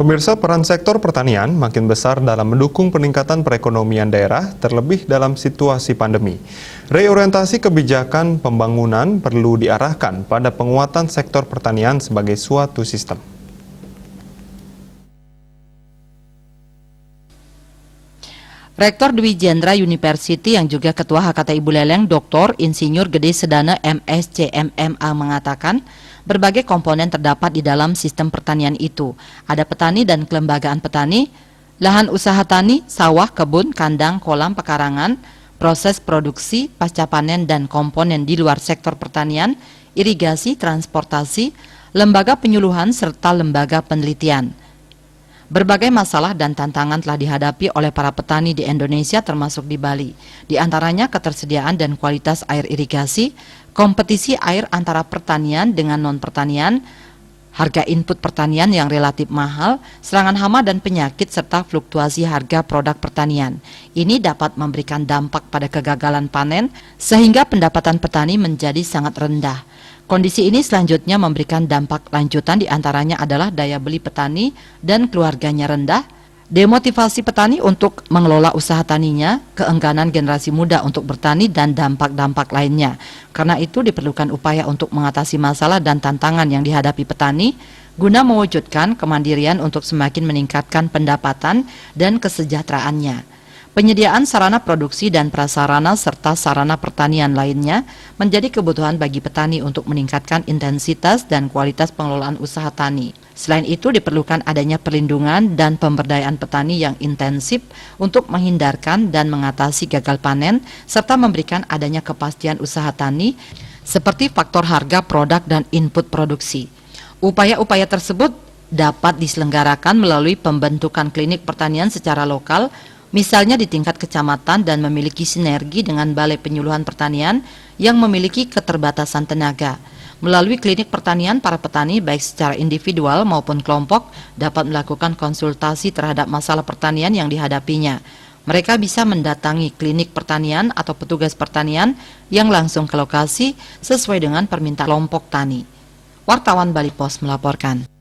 Pemirsa, peran sektor pertanian makin besar dalam mendukung peningkatan perekonomian daerah, terlebih dalam situasi pandemi. Reorientasi kebijakan pembangunan perlu diarahkan pada penguatan sektor pertanian sebagai suatu sistem. Rektor Dwi Jendra University yang juga Ketua HKTI Buleleng, Dr. Insinyur Gede Sedana MSCMMA mengatakan, berbagai komponen terdapat di dalam sistem pertanian itu. Ada petani dan kelembagaan petani, lahan usaha tani, sawah, kebun, kandang, kolam, pekarangan, proses produksi, pasca panen dan komponen di luar sektor pertanian, irigasi, transportasi, lembaga penyuluhan, serta lembaga penelitian. Berbagai masalah dan tantangan telah dihadapi oleh para petani di Indonesia termasuk di Bali. Di antaranya ketersediaan dan kualitas air irigasi, kompetisi air antara pertanian dengan non-pertanian, harga input pertanian yang relatif mahal, serangan hama dan penyakit, serta fluktuasi harga produk pertanian. Ini dapat memberikan dampak pada kegagalan panen sehingga pendapatan petani menjadi sangat rendah. Kondisi ini selanjutnya memberikan dampak lanjutan, diantaranya adalah daya beli petani dan keluarganya rendah, demotivasi petani untuk mengelola usaha taninya, keengganan generasi muda untuk bertani, dan dampak-dampak lainnya. Karena itu diperlukan upaya untuk mengatasi masalah dan tantangan yang dihadapi petani, guna mewujudkan kemandirian untuk semakin meningkatkan pendapatan dan kesejahteraannya. Penyediaan sarana produksi dan prasarana serta sarana pertanian lainnya menjadi kebutuhan bagi petani untuk meningkatkan intensitas dan kualitas pengelolaan usaha tani. Selain itu diperlukan adanya perlindungan dan pemberdayaan petani yang intensif untuk menghindarkan dan mengatasi gagal panen serta memberikan adanya kepastian usaha tani seperti faktor harga produk dan input produksi. Upaya-upaya tersebut dapat diselenggarakan melalui pembentukan klinik pertanian secara lokal, misalnya di tingkat kecamatan, dan memiliki sinergi dengan Balai Penyuluhan Pertanian yang memiliki keterbatasan tenaga. Melalui klinik pertanian, para petani baik secara individual maupun kelompok dapat melakukan konsultasi terhadap masalah pertanian yang dihadapinya. Mereka bisa mendatangi klinik pertanian atau petugas pertanian yang langsung ke lokasi sesuai dengan permintaan kelompok tani. Wartawan Bali Pos melaporkan.